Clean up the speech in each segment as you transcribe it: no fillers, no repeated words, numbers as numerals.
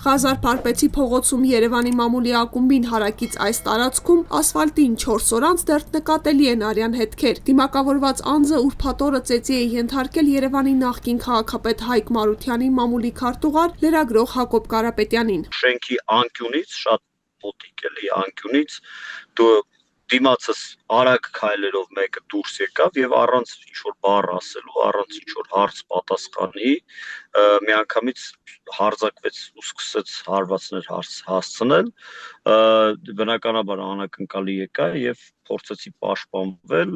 Ղազար Փարպեցի փողոցում Երևանի մամուլի ակումբին հարակից այս տարածքում ասֆալտին 4 օր անց դեռ նկատելի են արյան հետքեր։ Դիմակավորված անձը ուրբաթ օրը ծեծի է ենթարկել Երևանի նախկին քաղաքապետ Հայկ Մարությանի մամուլի քարտուղար լրագրող Հակոբ Կարապետյանին։ Շենքի անկյունից շատ մոտիկ էլի անկյունից դիմացս արագ քայլերով մեկը դուրս եկավ եւ առանց ինչ-որ բառ ասելու, առանց ինչ-որ հարց պատասխանի, միանգամից հարձակվեց ու սկսեց հարվածներ հասցնել, բնականաբար անակնկալի եկա եւ փորձեցի պաշտպանվել,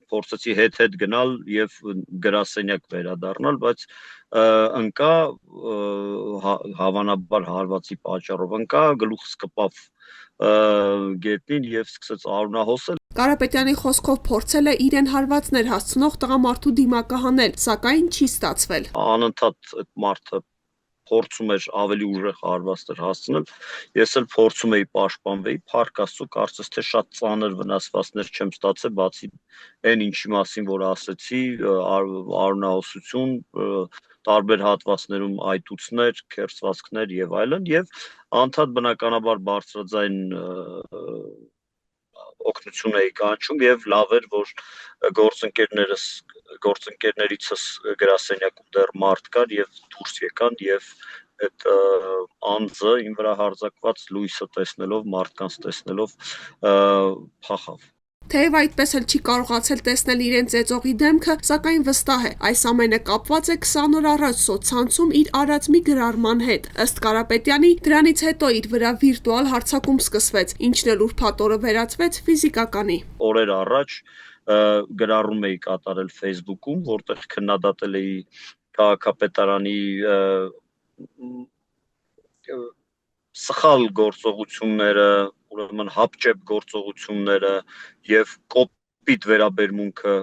փորձեցի հետ գնալ եւ գրասենյակ վերադառնալ, բայց ընկա հավանաբար հարվածի պատճառով ընկա, գլուխս կպավ գետնին եւ սկսեց արյունահոսել։ Կարապետյանի խոսքով փորձել է իրեն հարվածներ հասցնող տղամարդու դիմակը հանել, սակայն չի ստացվել։ Անընդհատ այդ մարդը փորձում էր ավելի ուժեղ հարվածներ հասցնել, ես էլ փորձում էի պաշտպանվեի, փառք Աստծո, կարծես թե շատ ծանր վնասվածքներ չեմ ստացել, բացի այն ինչի մասին, որ ասեցի, արյունահոսություն, տարբեր հատվածներում այտուցներ, քերծվածքներ եւ այլն, եւ անդադ բնականաբար բարձրաձայն օգնություն էի կանչում եւ լավ էր, որ գործընկերներիցս գրասենյակում դեռ մարդ կար եւ դուրս եկան եւ այդ անձը իմ վրա հարձակված լույսը տեսնելով, մարդկանց տեսնելով փախավ։ Թեև այդպես էլ չի կարողացել տեսնել իրեն ծեծողի դեմքը, սակայն վստահ է, այս ամենը կապված է 20 օր առաջ սոցցանցում իր արած մի գրառման հետ։ Ըստ Կարապետյանի, դրանից հետո իր վրա վիրտուալ հարձակում սկսվեց, ինչն էլ ուրբաթ օրը վերածվեց ֆիզիկականի։ Օրեր առաջ գրառում էի կատարել Facebook-ում, որտեղ քննադատել էի քաղաքապետարանի սխալ գործողությունները, ուրեմն հապճեպ գործողությունները եւ կոպիտ վերաբերմունքը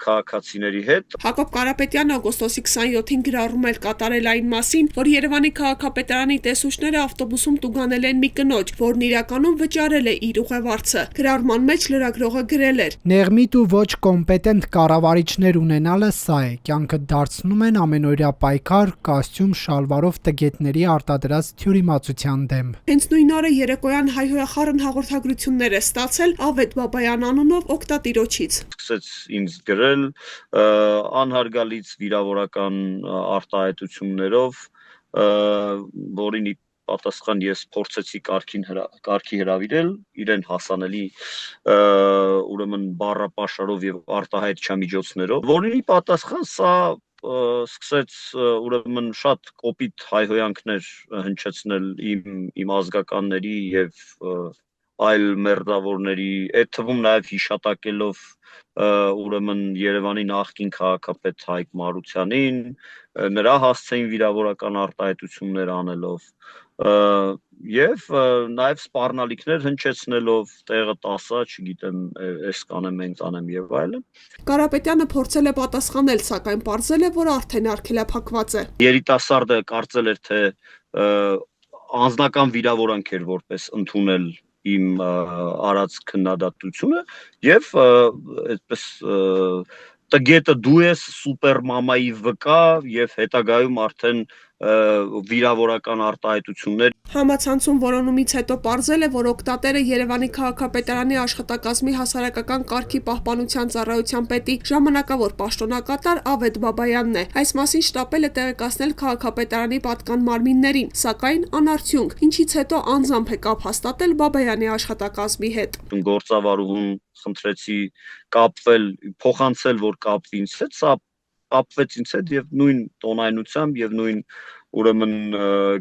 քաղաքացիների հետ։ Հակոբ Կարապետյանը օգոստոսի 27-ին գրառում էր կատարել այն մասին, որ Երևանի քաղաքապետարանի տեսուչները ավտոբուսում տուգանել են մի կնոջ, որն իրականում վճարել է իր ուղևորցը։ Գրառման մեջ լրագրողը գրել էր. «Նեղմիտ ու ոչ կոմպետենտ կառավարիչներ ունենալը սա է, կյանքը դարձնում են ամենօրյա պայքար, կոստյում, շալվարով տգետների արտադրած թյուրիմացության դեմ»։ Հենց նույն օրը երեկոյան հայհոյախառն հաղորդագրություններ է ստացել Ավետ Բաբայան անունով օգտատիրոջից։ Սկսեց ինձ գրել անհարգալից վիրավորական արտահայտություններով, որին պատասխան ես փորձեցի կարգի հրավիրել իրեն հասանելի ուրեմն բառապաշարով եւ արտահայտչամիջոցներով, որին պատասխան սա սկսեց ուրեմն շատ կոպիտ հայհոյանքներ հնչեցնել իմ ազգականների եւ այլ մերձավորների, այդ թվում նաեւ հիշատակելով ուրեմն Երևանի նախկին քաղաքապետ Հայկ Մարությանին, նրա հասցեին վիրավորական արտահայտություններ անելով եւ նաեւ սպառնալիքներ հնչեցնելով տեղը տասա, չգիտեմ, էս կանեմ, այն կանեմ եւ այլն։ Կարապետյանը փորձել է պատասխանել, սակայն պարզել է, որ արդեն արգելափակված է։ Երիտասարդը կարծել էր, թե անձնական վիրավորանք էր որպես ընդունել իմ արած քննադատությունը եւ այդպես տգետը դու ես սուպեր մամայի վկա եւ հետագայում արդեն վիրավորական արտահայտություններ։ Համացանցում որոնումից հետո պարզել է, որ օգտատերը Երևանի քաղաքապետարանի աշխատակազմի հասարակական կարգի պահպանության ծառայության պետի ժամանակավոր պաշտոնակատար Ավետ Բաբայանն է։ Այս մասին շտապել է տեղեկացնել քաղաքապետարանի պատկան մարմիններին, սակայն անարդյունք, ինչից հետո անձամբ է կապ հաստատել Բաբայանի աշխատակազմի հետ։ Գործավարուհուն խնդրեցի կապվել, փոխանցել, որ կապվի ինձ հետ, սա կապվեց ինձ հետ եւ նույն տոնայնությամբ եւ նույն ուրեմն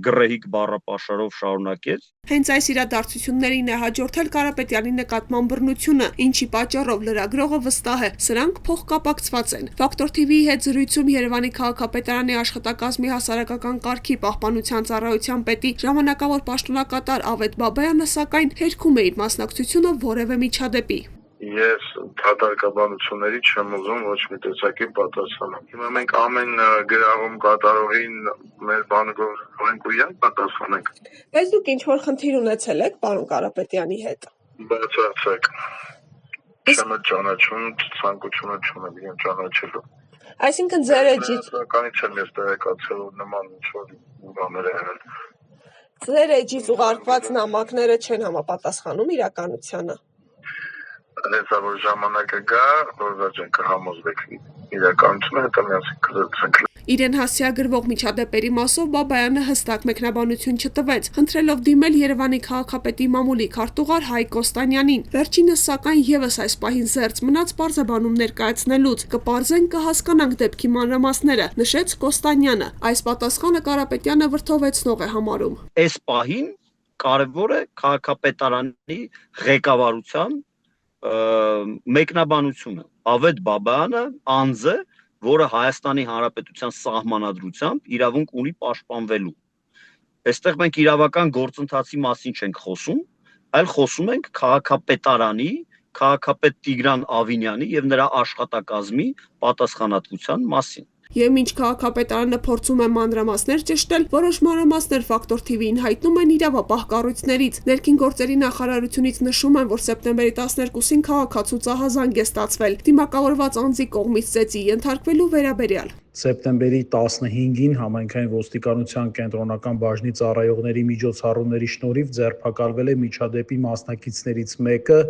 գրեհիկ բառապաշարով շարունակեց։ Հենց այս իրադարձություններին է հաջորդել Կարապետյանի նկատմամբ բռնությունը, ինչի պատճառով լրագրողը վստահ է, սրանք փոխկապակցված են։ Ֆակտոր TV-ի հետ զրույցում Երևանի քաղաքապետարանի աշխատակազմի հասարակական կարգի պահպանության ծառայության պետի ժամանակավոր պաշտոնակատար Ավետ Բաբայանը սակայն հերքում է իր մասնակցությունը որևէ միջադեպի։ Ես դատարկաբանությունների չեմ ուզում ոչ մի տեսակի պատասխանել։ Հիմա մենք ամեն գրառում կատարողին մեր բանվոր ենք ու յակ պատասխանենք։ Բայց դուք ինչ-որ խնդիր ունեցել եք պարոն Կարապետյանի հետ։ Բացարձակ։ Չեմ ճանաչում, ցանկությունը չունեմ իրեն ճանաչելու։ Այսինքն ձեր էջից Սականից չեմ ես տեղեկացել, որ նման ինչ-որ բաներ են եղել։ ձեր էջից ուղարկված նամակները չեն համապատասխանում իրականությանը։ Հենց որ ժամանակը գա, որ վերջեն կհամոզվեք իրականությունը, հետո միասին կզրուցենք։ Իրեն հասցեագրվող միջադեպերի մասով Բաբայանը հստակ մեկնաբանություն չտվեց, խնդրելով դիմել Երևանի քաղաքապետի մամուլի քարտուղար Հայկ Կոստանյանին։ Վերջինս սակայն եւս այս պահին զերծ մնաց պարզաբանում ներկայացնելուց։ Կպարզենք, կհասկանանք դեպքի մանրամասները, նշեց Կոստանյանը։ Այս պատասխանը Կարապետյանը վրդովեցնող է համարում։ Այս պահին կարևոր է քաղաքապետարանի ղեկավարության մեկնաբանությունը։ Ավետ Բաբայանը անձը, որը Հայաստանի Հանրապետության սահմանադրությամբ իրավունք ունի պաշտպանվելու։ Այստեղ մենք իրավական գործընթացի մասին չենք խոսում, այլ խոսում ենք քաղաքապետարանի, քաղաքապետ Տիգրան Ավինյանի եւ նրա աշխատակազմի պատասխանատվության մասին։ Եվ մինչ քաղաքապետարանը փորձում է մանրամասներ ճշտել, որոշ մանրամասներ Ֆակտոր TV-ին հայտնում են իրավապահ կառույցներից։ Ներքին գործերի նախարարությունից նշում են, որ սեպտեմբերի 12-ին քաղաքացու ծահազանգ է ստացվել դիմակավորված անձի կողմից ծեծի ենթարկվելու վերաբերյալ։ Սեպտեմբերի 15-ին համայնքային ոստիկանության կենտրոնական բաժնի ծառայողների միջոցառումների շնորհիվ ձերբակալվել է միջադեպի մասնակիցներից մեկը,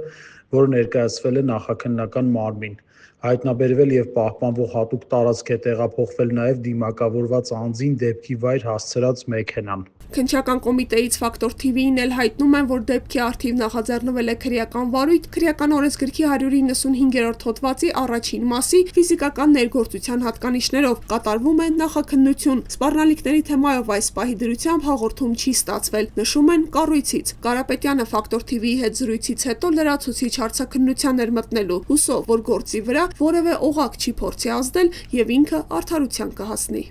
որը ներկայացվել է նախաքննական մարմին։ Հայտնաբերվել եւ պահպանվող հատուկ տարածք է տեղափոխվել նաեւ դիմակավորված անձին դեպքի վայր հասցրած մեքենան։ Քննչական կոմիտեից Ֆակտոր TV-ին էլ հայտնում են, որ դեպքի առթիվ նախաձեռնվել է քրեական վարույթ քրեական օրենսգրքի 195-րդ հոդվածի առաջին մասի ֆիզիկական ներգործության հատկանիշներով կատարվում է նախաքննություն։ Սպառնալիքների թեմայով այս պահի դրությամբ հաղորդում չի ստացվել, նշում են կառույցից։ Կարապետյանը Ֆակտոր TV-ի հետ զրույցից հետո լրացուցիչ հարցաքննության էր մտնելու, հուսով, որ գործի վրա որևէ օղակ չի փորձի ազդել եւ ինքը արդարության կհասնի։